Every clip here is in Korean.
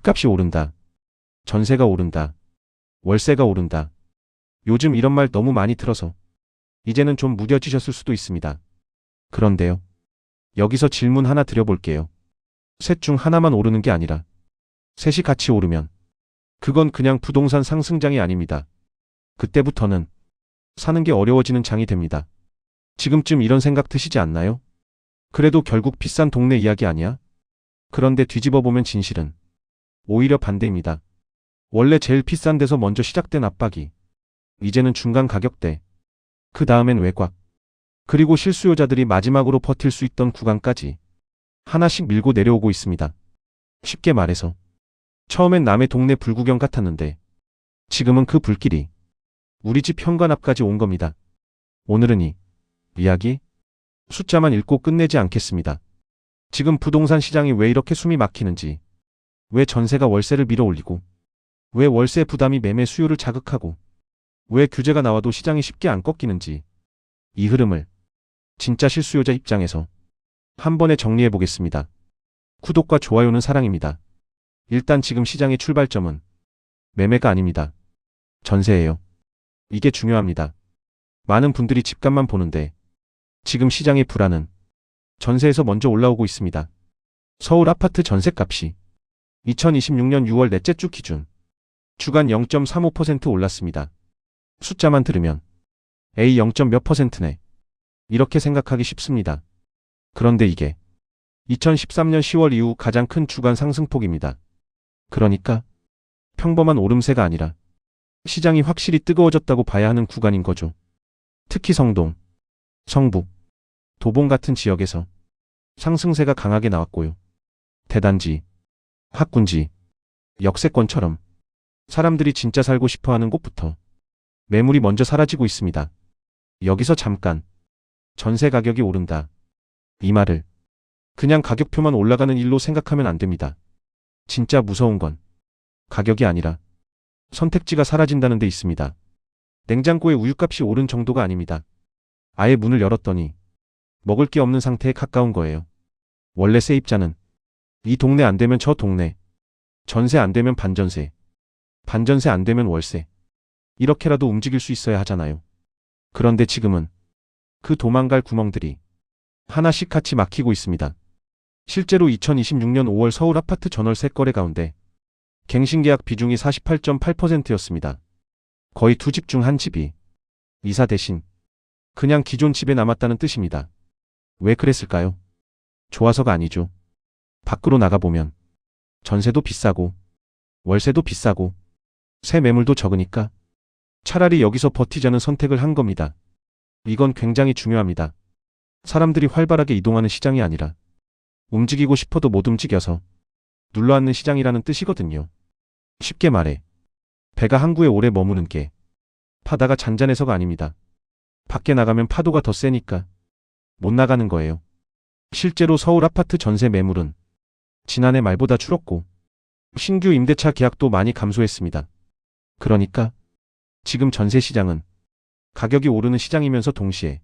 집값이 오른다. 전세가 오른다. 월세가 오른다. 요즘 이런 말 너무 많이 들어서 이제는 좀 무뎌지셨을 수도 있습니다. 그런데요. 여기서 질문 하나 드려볼게요. 셋 중 하나만 오르는 게 아니라 셋이 같이 오르면 그건 그냥 부동산 상승장이 아닙니다. 그때부터는 사는 게 어려워지는 장이 됩니다. 지금쯤 이런 생각 드시지 않나요? 그래도 결국 비싼 동네 이야기 아니야? 그런데 뒤집어 보면 진실은 오히려 반대입니다. 원래 제일 비싼 데서 먼저 시작된 압박이 이제는 중간 가격대, 그 다음엔 외곽, 그리고 실수요자들이 마지막으로 버틸 수 있던 구간까지 하나씩 밀고 내려오고 있습니다. 쉽게 말해서 처음엔 남의 동네 불구경 같았는데 지금은 그 불길이 우리 집 현관 앞까지 온 겁니다. 오늘은 이 이야기 숫자만 읽고 끝내지 않겠습니다. 지금 부동산 시장이 왜 이렇게 숨이 막히는지, 왜 전세가 월세를 밀어올리고, 왜 월세 부담이 매매 수요를 자극하고, 왜 규제가 나와도 시장이 쉽게 안 꺾이는지, 이 흐름을 진짜 실수요자 입장에서 한 번에 정리해 보겠습니다. 구독과 좋아요는 사랑입니다. 일단 지금 시장의 출발점은 매매가 아닙니다. 전세예요. 이게 중요합니다. 많은 분들이 집값만 보는데 지금 시장의 불안은 전세에서 먼저 올라오고 있습니다. 서울 아파트 전세값이 2026년 6월 넷째 주 기준 주간 0.35% 올랐습니다. 숫자만 들으면 A 0. 몇 %네. 이렇게 생각하기 쉽습니다. 그런데 이게 2013년 10월 이후 가장 큰 주간 상승폭입니다. 그러니까 평범한 오름세가 아니라 시장이 확실히 뜨거워졌다고 봐야 하는 구간인 거죠. 특히 성동, 성북, 도봉 같은 지역에서 상승세가 강하게 나왔고요. 대단지, 학군지, 역세권처럼 사람들이 진짜 살고 싶어하는 곳부터 매물이 먼저 사라지고 있습니다. 여기서 잠깐 전세 가격이 오른다. 이 말을 그냥 가격표만 올라가는 일로 생각하면 안 됩니다. 진짜 무서운 건 가격이 아니라 선택지가 사라진다는 데 있습니다. 냉장고의 우유값이 오른 정도가 아닙니다. 아예 문을 열었더니 먹을 게 없는 상태에 가까운 거예요. 원래 세입자는 이 동네 안 되면 저 동네, 전세 안 되면 반전세, 반전세 안 되면 월세, 이렇게라도 움직일 수 있어야 하잖아요. 그런데 지금은 그 도망갈 구멍들이 하나씩 같이 막히고 있습니다. 실제로 2026년 5월 서울 아파트 전월세 거래 가운데 갱신계약 비중이 48.8%였습니다. 거의 두 집 중 한 집이 이사 대신 그냥 기존 집에 남았다는 뜻입니다. 왜 그랬을까요? 좋아서가 아니죠. 밖으로 나가보면 전세도 비싸고 월세도 비싸고 새 매물도 적으니까 차라리 여기서 버티자는 선택을 한 겁니다. 이건 굉장히 중요합니다. 사람들이 활발하게 이동하는 시장이 아니라 움직이고 싶어도 못 움직여서 눌러앉는 시장이라는 뜻이거든요. 쉽게 말해 배가 항구에 오래 머무는 게 바다가 잔잔해서가 아닙니다. 밖에 나가면 파도가 더 세니까 못 나가는 거예요. 실제로 서울 아파트 전세 매물은 지난해 말보다 줄었고 신규 임대차 계약도 많이 감소했습니다. 그러니까 지금 전세 시장은 가격이 오르는 시장이면서 동시에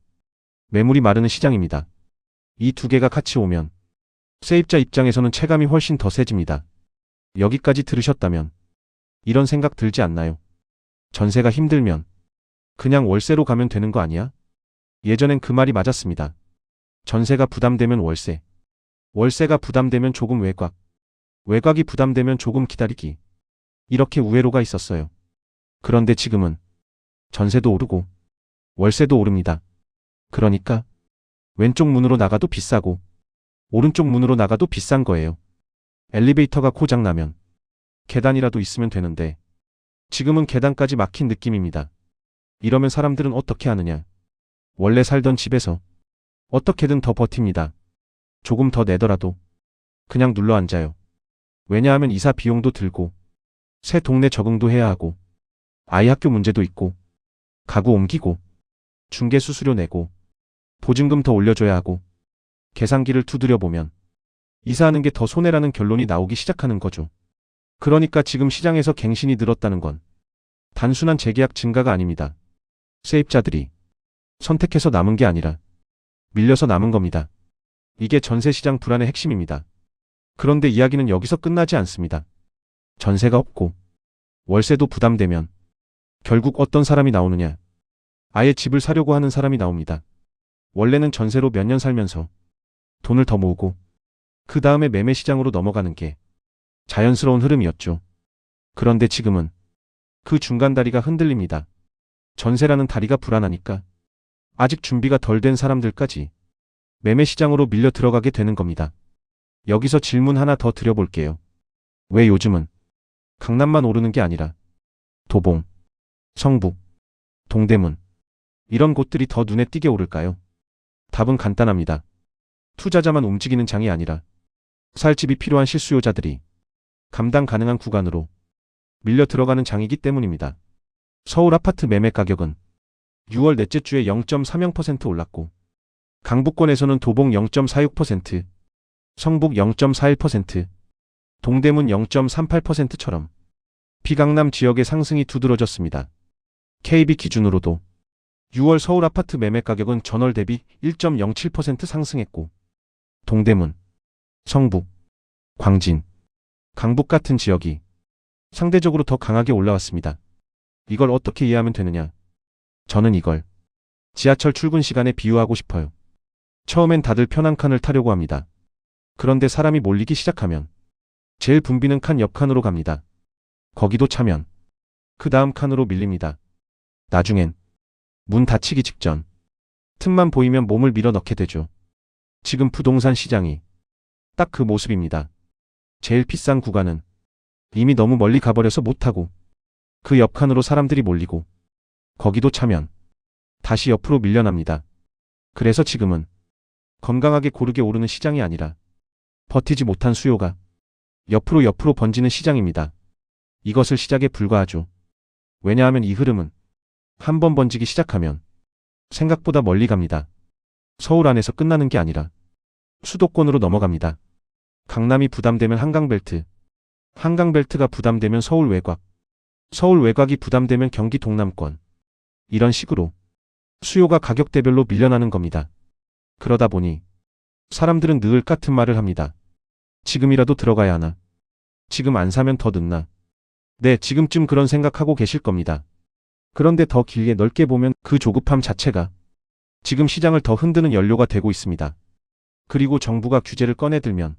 매물이 마르는 시장입니다. 이 두 개가 같이 오면 세입자 입장에서는 체감이 훨씬 더 세집니다. 여기까지 들으셨다면 이런 생각 들지 않나요? 전세가 힘들면 그냥 월세로 가면 되는 거 아니야? 예전엔 그 말이 맞았습니다. 전세가 부담되면 월세, 월세가 부담되면 조금 외곽, 외곽이 부담되면 조금 기다리기, 이렇게 우회로가 있었어요. 그런데 지금은 전세도 오르고 월세도 오릅니다. 그러니까 왼쪽 문으로 나가도 비싸고 오른쪽 문으로 나가도 비싼 거예요. 엘리베이터가 고장나면 계단이라도 있으면 되는데 지금은 계단까지 막힌 느낌입니다. 이러면 사람들은 어떻게 하느냐? 원래 살던 집에서 어떻게든 더 버팁니다. 조금 더 내더라도 그냥 눌러 앉아요. 왜냐하면 이사 비용도 들고 새 동네 적응도 해야 하고 아이 학교 문제도 있고 가구 옮기고 중개 수수료 내고 보증금 더 올려줘야 하고 계산기를 두드려 보면 이사하는 게 더 손해라는 결론이 나오기 시작하는 거죠. 그러니까 지금 시장에서 갱신이 늘었다는 건 단순한 재계약 증가가 아닙니다. 세입자들이 선택해서 남은 게 아니라 밀려서 남은 겁니다. 이게 전세시장 불안의 핵심입니다. 그런데 이야기는 여기서 끝나지 않습니다. 전세가 없고 월세도 부담되면 결국 어떤 사람이 나오느냐? 아예 집을 사려고 하는 사람이 나옵니다. 원래는 전세로 몇 년 살면서 돈을 더 모으고 그 다음에 매매 시장으로 넘어가는 게 자연스러운 흐름이었죠. 그런데 지금은 그 중간 다리가 흔들립니다. 전세라는 다리가 불안하니까 아직 준비가 덜 된 사람들까지 매매 시장으로 밀려 들어가게 되는 겁니다. 여기서 질문 하나 더 드려볼게요. 왜 요즘은 강남만 오르는 게 아니라 도봉, 성북, 동대문 이런 곳들이 더 눈에 띄게 오를까요? 답은 간단합니다. 투자자만 움직이는 장이 아니라 살 집이 필요한 실수요자들이 감당 가능한 구간으로 밀려 들어가는 장이기 때문입니다. 서울 아파트 매매 가격은 6월 넷째 주에 0.30% 올랐고 강북권에서는 도봉 0.46%, 성북 0.41%, 동대문 0.38%처럼 비강남 지역의 상승이 두드러졌습니다. KB 기준으로도 6월 서울 아파트 매매 가격은 전월 대비 1.07% 상승했고 동대문, 성북, 광진, 강북 같은 지역이 상대적으로 더 강하게 올라왔습니다. 이걸 어떻게 이해하면 되느냐? 저는 이걸 지하철 출근 시간에 비유하고 싶어요. 처음엔 다들 편한 칸을 타려고 합니다. 그런데 사람이 몰리기 시작하면 제일 붐비는 칸 옆 칸으로 갑니다. 거기도 차면 그 다음 칸으로 밀립니다. 나중엔 문 닫히기 직전 틈만 보이면 몸을 밀어 넣게 되죠. 지금 부동산 시장이 딱 그 모습입니다. 제일 비싼 구간은 이미 너무 멀리 가버려서 못하고 그 옆 칸으로 사람들이 몰리고 거기도 차면 다시 옆으로 밀려납니다. 그래서 지금은 건강하게 고르게 오르는 시장이 아니라 버티지 못한 수요가 옆으로 번지는 시장입니다. 이것을 시작에 불과하죠. 왜냐하면 이 흐름은 한번 번지기 시작하면 생각보다 멀리 갑니다. 서울 안에서 끝나는 게 아니라 수도권으로 넘어갑니다. 강남이 부담되면 한강벨트, 한강벨트가 부담되면 서울 외곽, 서울 외곽이 부담되면 경기 동남권. 이런 식으로 수요가 가격대별로 밀려나는 겁니다. 그러다 보니 사람들은 늘 같은 말을 합니다. 지금이라도 들어가야 하나? 지금 안 사면 더 늦나? 네, 지금쯤 그런 생각하고 계실 겁니다. 그런데 더 길게 넓게 보면 그 조급함 자체가 지금 시장을 더 흔드는 연료가 되고 있습니다. 그리고 정부가 규제를 꺼내들면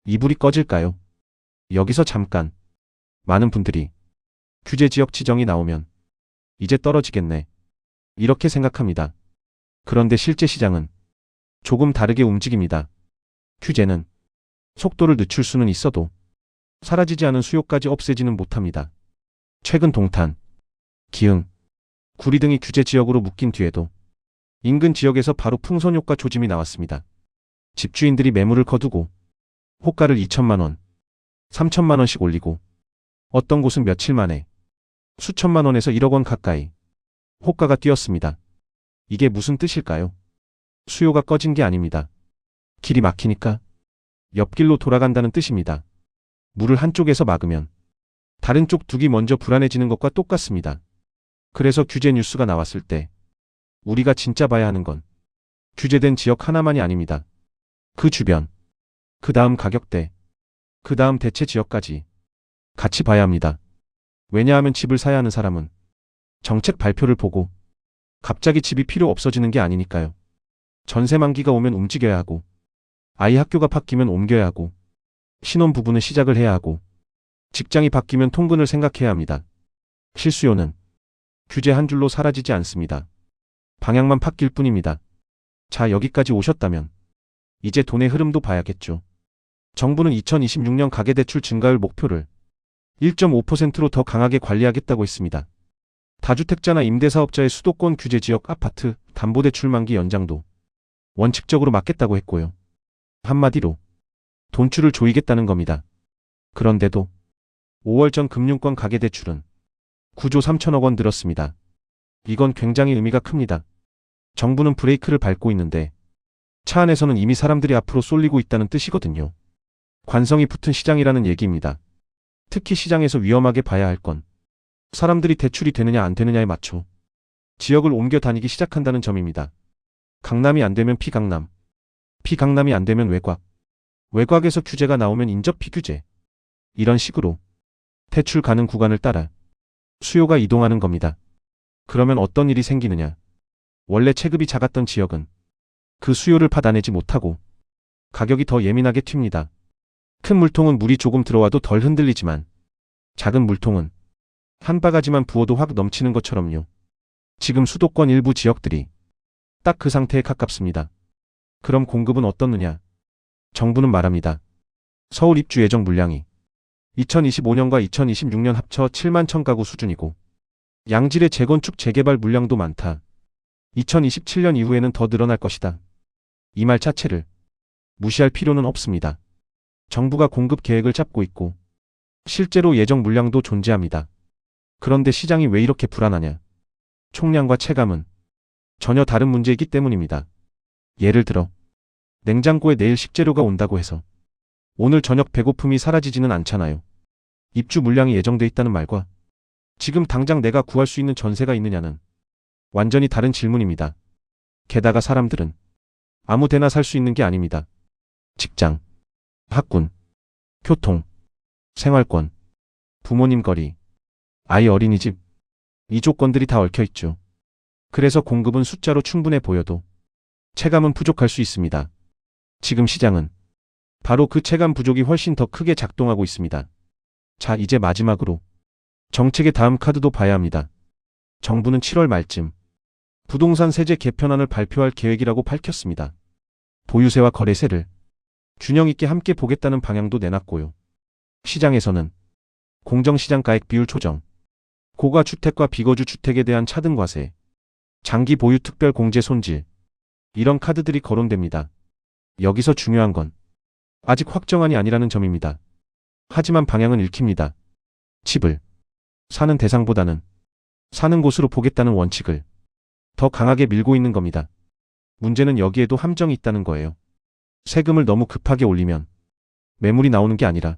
이불이 꺼질까요? 여기서 잠깐. 많은 분들이 규제 지역 지정이 나오면 이제 떨어지겠네. 이렇게 생각합니다. 그런데 실제 시장은 조금 다르게 움직입니다. 규제는 속도를 늦출 수는 있어도 사라지지 않은 수요까지 없애지는 못합니다. 최근 동탄, 기흥, 구리 등이 규제 지역으로 묶인 뒤에도 인근 지역에서 바로 풍선효과 조짐이 나왔습니다. 집주인들이 매물을 거두고 호가를 2천만 원, 3천만 원씩 올리고 어떤 곳은 며칠 만에 수천만 원에서 1억 원 가까이 호가가 뛰었습니다. 이게 무슨 뜻일까요? 수요가 꺼진 게 아닙니다. 길이 막히니까 옆길로 돌아간다는 뜻입니다. 물을 한쪽에서 막으면 다른 쪽 둑이 먼저 불안해지는 것과 똑같습니다. 그래서 규제 뉴스가 나왔을 때 우리가 진짜 봐야 하는 건 규제된 지역 하나만이 아닙니다. 그 주변, 그 다음 가격대, 그 다음 대체 지역까지 같이 봐야 합니다. 왜냐하면 집을 사야 하는 사람은 정책 발표를 보고 갑자기 집이 필요 없어지는 게 아니니까요. 전세 만기가 오면 움직여야 하고 아이 학교가 바뀌면 옮겨야 하고 신혼부부는 시작을 해야 하고 직장이 바뀌면 통근을 생각해야 합니다. 실수요는 규제 한 줄로 사라지지 않습니다. 방향만 바뀔 뿐입니다. 자, 여기까지 오셨다면 이제 돈의 흐름도 봐야겠죠. 정부는 2026년 가계대출 증가율 목표를 1.5%로 더 강하게 관리하겠다고 했습니다. 다주택자나 임대사업자의 수도권 규제지역 아파트 담보대출 만기 연장도 원칙적으로 막겠다고 했고요. 한마디로 돈줄을 조이겠다는 겁니다. 그런데도 5월 전 금융권 가계대출은 9조 3천억 원 늘었습니다. 이건 굉장히 의미가 큽니다. 정부는 브레이크를 밟고 있는데 차 안에서는 이미 사람들이 앞으로 쏠리고 있다는 뜻이거든요. 관성이 붙은 시장이라는 얘기입니다. 특히 시장에서 위험하게 봐야 할 건 사람들이 대출이 되느냐 안 되느냐에 맞춰 지역을 옮겨 다니기 시작한다는 점입니다. 강남이 안 되면 피강남, 피강남이 안 되면 외곽, 외곽에서 규제가 나오면 인접 피규제. 이런 식으로 대출 가능 구간을 따라 수요가 이동하는 겁니다. 그러면 어떤 일이 생기느냐? 원래 체급이 작았던 지역은 그 수요를 받아내지 못하고 가격이 더 예민하게 튑니다. 큰 물통은 물이 조금 들어와도 덜 흔들리지만 작은 물통은 한 바가지만 부어도 확 넘치는 것처럼요. 지금 수도권 일부 지역들이 딱 그 상태에 가깝습니다. 그럼 공급은 어떻느냐? 정부는 말합니다. 서울 입주 예정 물량이 2025년과 2026년 합쳐 7만 1000가구 수준이고 양질의 재건축 재개발 물량도 많다. 2027년 이후에는 더 늘어날 것이다. 이 말 자체를 무시할 필요는 없습니다. 정부가 공급 계획을 잡고 있고 실제로 예정 물량도 존재합니다. 그런데 시장이 왜 이렇게 불안하냐? 총량과 체감은 전혀 다른 문제이기 때문입니다. 예를 들어 냉장고에 내일 식재료가 온다고 해서 오늘 저녁 배고픔이 사라지지는 않잖아요. 입주 물량이 예정돼 있다는 말과 지금 당장 내가 구할 수 있는 전세가 있느냐는 완전히 다른 질문입니다. 게다가 사람들은 아무 데나 살 수 있는 게 아닙니다. 직장, 학군, 교통, 생활권, 부모님 거리, 아이 어린이집, 이 조건들이 다 얽혀 있죠. 그래서 공급은 숫자로 충분해 보여도 체감은 부족할 수 있습니다. 지금 시장은 바로 그 체감 부족이 훨씬 더 크게 작동하고 있습니다. 자, 이제 마지막으로 정책의 다음 카드도 봐야 합니다. 정부는 7월 말쯤 부동산 세제 개편안을 발표할 계획이라고 밝혔습니다. 보유세와 거래세를 균형 있게 함께 보겠다는 방향도 내놨고요. 시장에서는 공정시장가액 비율 조정, 고가주택과 비거주 주택에 대한 차등과세, 장기 보유 특별 공제 손질, 이런 카드들이 거론됩니다. 여기서 중요한 건 아직 확정안이 아니라는 점입니다. 하지만 방향은 읽힙니다. 집을 사는 대상보다는 사는 곳으로 보겠다는 원칙을 더 강하게 밀고 있는 겁니다. 문제는 여기에도 함정이 있다는 거예요. 세금을 너무 급하게 올리면 매물이 나오는 게 아니라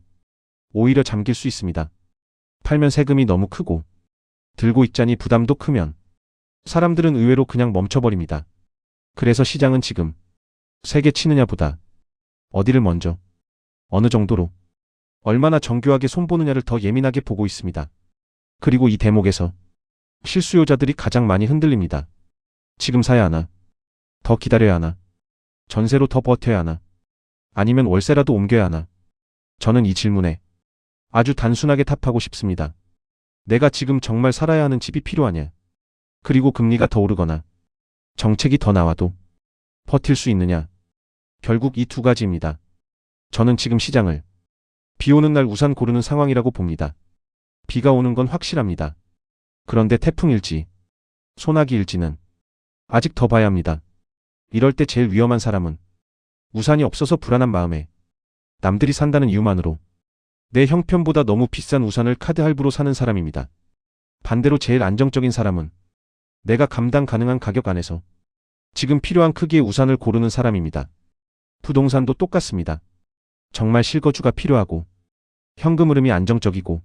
오히려 잠길 수 있습니다. 팔면 세금이 너무 크고 들고 있자니 부담도 크면 사람들은 의외로 그냥 멈춰버립니다. 그래서 시장은 지금 세게 치느냐 보다 어디를 먼저, 어느 정도로, 얼마나 정교하게 손보느냐를 더 예민하게 보고 있습니다. 그리고 이 대목에서 실수요자들이 가장 많이 흔들립니다. 지금 사야 하나? 더 기다려야 하나? 전세로 더 버텨야 하나? 아니면 월세라도 옮겨야 하나? 저는 이 질문에 아주 단순하게 답하고 싶습니다. 내가 지금 정말 살아야 하는 집이 필요하냐? 그리고 금리가 더 오르거나 정책이 더 나와도 버틸 수 있느냐? 결국 이 두 가지입니다. 저는 지금 시장을 비 오는 날 우산 고르는 상황이라고 봅니다. 비가 오는 건 확실합니다. 그런데 태풍일지, 소나기일지는 아직 더 봐야 합니다. 이럴 때 제일 위험한 사람은 우산이 없어서 불안한 마음에 남들이 산다는 이유만으로 내 형편보다 너무 비싼 우산을 카드 할부로 사는 사람입니다. 반대로 제일 안정적인 사람은 내가 감당 가능한 가격 안에서 지금 필요한 크기의 우산을 고르는 사람입니다. 부동산도 똑같습니다. 정말 실거주가 필요하고 현금 흐름이 안정적이고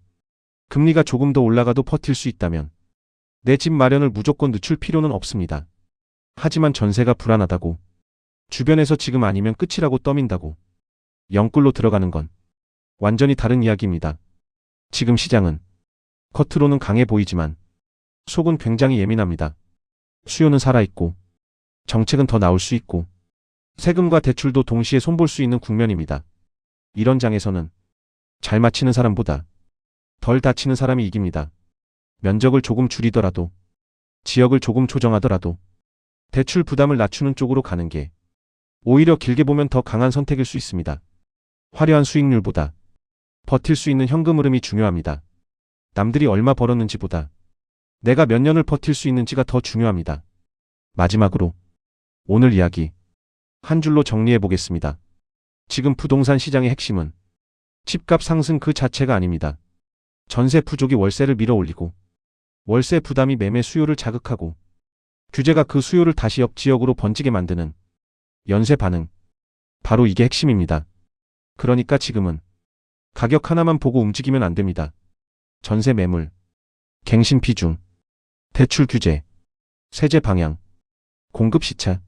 금리가 조금 더 올라가도 버틸 수 있다면 내 집 마련을 무조건 늦출 필요는 없습니다. 하지만 전세가 불안하다고, 주변에서 지금 아니면 끝이라고 떠민다고 영끌로 들어가는 건 완전히 다른 이야기입니다. 지금 시장은 겉으로는 강해 보이지만 속은 굉장히 예민합니다. 수요는 살아있고 정책은 더 나올 수 있고 세금과 대출도 동시에 손볼 수 있는 국면입니다. 이런 장에서는 잘 맞히는 사람보다 덜 다치는 사람이 이깁니다. 면적을 조금 줄이더라도, 지역을 조금 조정하더라도 대출 부담을 낮추는 쪽으로 가는 게 오히려 길게 보면 더 강한 선택일 수 있습니다. 화려한 수익률보다 버틸 수 있는 현금 흐름이 중요합니다. 남들이 얼마 벌었는지보다 내가 몇 년을 버틸 수 있는지가 더 중요합니다. 마지막으로 오늘 이야기 한 줄로 정리해 보겠습니다. 지금 부동산 시장의 핵심은 집값 상승 그 자체가 아닙니다. 전세 부족이 월세를 밀어올리고 월세 부담이 매매 수요를 자극하고 규제가 그 수요를 다시 옆 지역으로 번지게 만드는 연쇄 반응. 바로 이게 핵심입니다. 그러니까 지금은 가격 하나만 보고 움직이면 안 됩니다. 전세 매물, 갱신 비중, 대출 규제, 세제 방향, 공급 시차.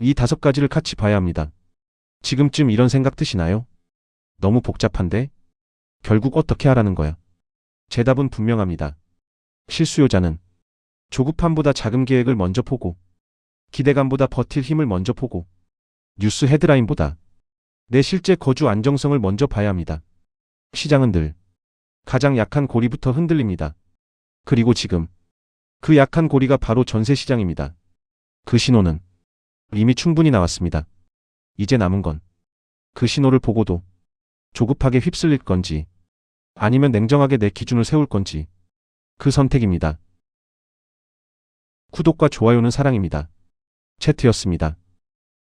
이 5가지를 같이 봐야 합니다. 지금쯤 이런 생각 드시나요? 너무 복잡한데? 결국 어떻게 하라는 거야? 제 답은 분명합니다. 실수요자는 조급함보다 자금 계획을 먼저 보고, 기대감보다 버틸 힘을 먼저 보고, 뉴스 헤드라인보다 내 실제 거주 안정성을 먼저 봐야 합니다. 시장은 늘 가장 약한 고리부터 흔들립니다. 그리고 지금 그 약한 고리가 바로 전세 시장입니다. 그 신호는 이미 충분히 나왔습니다. 이제 남은 건 그 신호를 보고도 조급하게 휩쓸릴 건지 아니면 냉정하게 내 기준을 세울 건지 그 선택입니다. 구독과 좋아요는 사랑입니다. 채트였습니다.